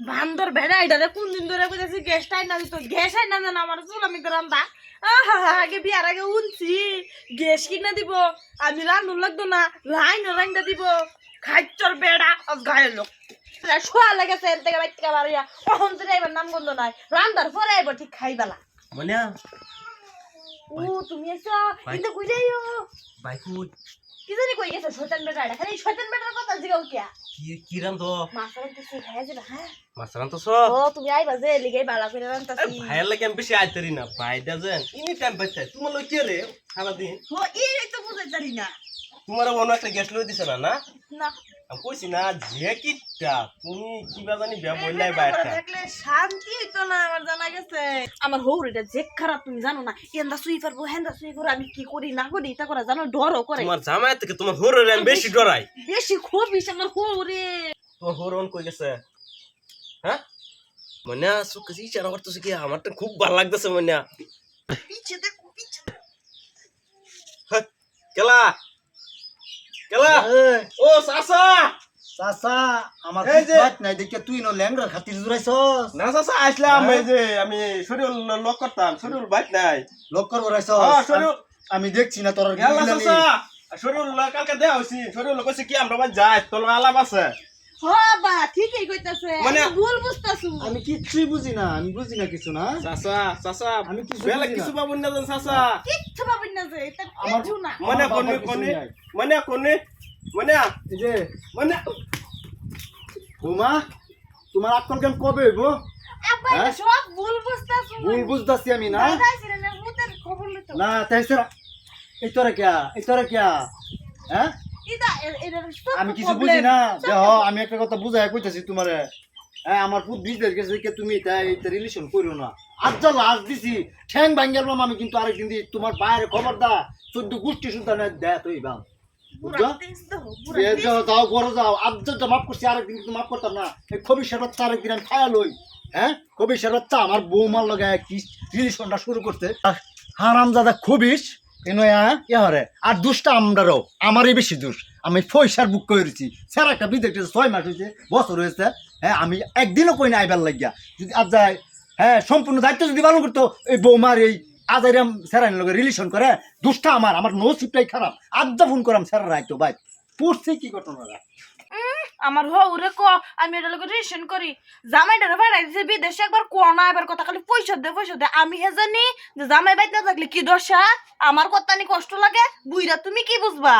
বান্দর ভেড়া এটা কোন দিন ধরে কইতাছি গ্যাসটাই না দিত গ্যাসই না জানা আমার চুল আমি তো রান্দা আগে বিয়ার আগে উনছি গ্যাস কিনা দিব আমি রান্নুর লাগতো না লাইন রাইন্দা দিব খাইচর বেড়া গায়ের লোক শোয়া লেগেছে এর থেকে বাইর থেকে বাড়িয়া অহন তো এবার নাম গন্ধ নাই রান্দার পরে এবার ঠিক খাইবেলা মানে ও তুমি এসো কিন্তু কই যাইও বাইকু কি জানি কই গেছে শয়তান বেটা এটা খালি শয়তান বেটার কথা জিগাও কিয়া কি রান্ধো মাছ রান্তাছি খাইয়া যাবে হ্যাঁ মাছ রান্ধছ ও তুমি আইবা যে লিগাই বালা করে রান্তাছি ভাইয়ের লাগে আমি বেশি আইতারি না ভাইটা যেন ইনি টাইম পাইছে তোমার লই কে রে সারাদিন ও এই তো বুঝাই জানি না তোমার অন্য একটা গ্যাস লই দিছ না না না আমি কইছি না যে কিটা তুমি কিবা জানি বিয়া বললাই বাইটা দেখলে শান্তি হইতো না আমার জানা গেছে আমার হৌরিটা যে খারাপ তুমি জানো না এন্দা সুই পারবো হেন্দা সুই করবো আমি কি করি না করি তা করে জানো ডরও করে তোমার জামাই থেকে তোমার হোরে আমি বেশি ডরাই বেশি খবিস আমার হৌরে তোমার হোরন কই গেছে হ্যাঁ মনে সুকসি ইচ্ছা করতেছে কি আমার তো খুব ভালো লাগতেছে মনে পিছে দেখো পিছে কেলা কেলা ও সাসা চাচা আমার এই যে- বাত নাই দেখে তুই নো ল্যাংড়ার খাতির জুরাইছস না সাসা আসলাম এই যে আমি শরীর লক করতাম শরীর বাইক নাই লক করব হ্যাঁ রাইছস শরীর আমি দেখছি না তোর গেলা সাসা শরীর কালকে দেয়া হইছি শরীর কইছে কি আমরা বাই যাই তোর আলাপ আছে হবা ঠিকই কইতাছে মানে- আমি ভুল বুঝতাছু আমি কিচ্ছুই বুঝি না আমি বুঝি না কিছু না সাসা সাসা আমি কিছু বেলা বুঝি না। কিছু পাবো না জান সাসা কিচ্ছু পাবেন না যে এটা আমার- কিছু না মনে আমার কোনে বাবার কোনে কিছুই নাই। মনে কোনে মনে এই যে মনে বৌমা তোমার আক্কল কেন কবে হইব আব্বা এটা হ্যাঁ? সব ভুল বুঝতাছু ভুল বুঝতাছি আমি না দাদাইছিলেন না মুতের খবর লইতো না তাইছে এই তোরা কিয়া হ্যাঁ এটা এটা আমি কিছু বুঝি না দেহ আমি একটা কথা বুঝাই কইতাছি তোমারে হ্যাঁ আমার পুত বিজনেস গেছে কে তুমি এটা রিলেশন করো না আজ যা লাস্ট দিছি ঠ্যাং ভাঙ্গেলাম আমি কিন্তু আরেকদিন দিই তোমার বাইরে খবর দা 14 গোষ্ঠী শুনতা না দে তুই বাং বুঝছো যাও ঘরে যাও আজ যা মাফ করছি আরেকদিন কিন্তু মাফ করতাম না এই কবি শরবত আরেকদিন আমি খায়া লই হ্যাঁ কবি শরবত আমার বৌমার লগে কি রিলেশনটা শুরু করতে হারামজাদা খবিস এনয়া ইহারে আর দুষ্টা আমরাও আমারই বেশি দোষ আমি পয়সার বুক করেছি স্যার একটা বিদেশ 6 মাস হয়েছে বছর হয়েছে হ্যাঁ আমি একদিনও কই না আইবার লাগিয়া যদি আজ যায় হ্যাঁ সম্পূর্ণ দায়িত্ব যদি পালন করতো এই বৌমার এই আজাইরাম স্যারাইন লগে রিলেশন করে দুষ্টা আমার নসিবটাই খারাপ আড্ডা ফোন করাম স্যার রাইতো ভাই পড়ছে কি ঘটনাটা আমার হৌরে ক আমি এটা লগে রিলেশন করি জামাইটারে ভাড়াই দিছে বিদেশে একবার কোনা এবার কথা খালি পয়সা দে আমি হে জানি যে জামাই বাইতে না থাকলে কি দশা আমার কথা নি কষ্ট লাগে বুইরা তুমি কি বুঝবা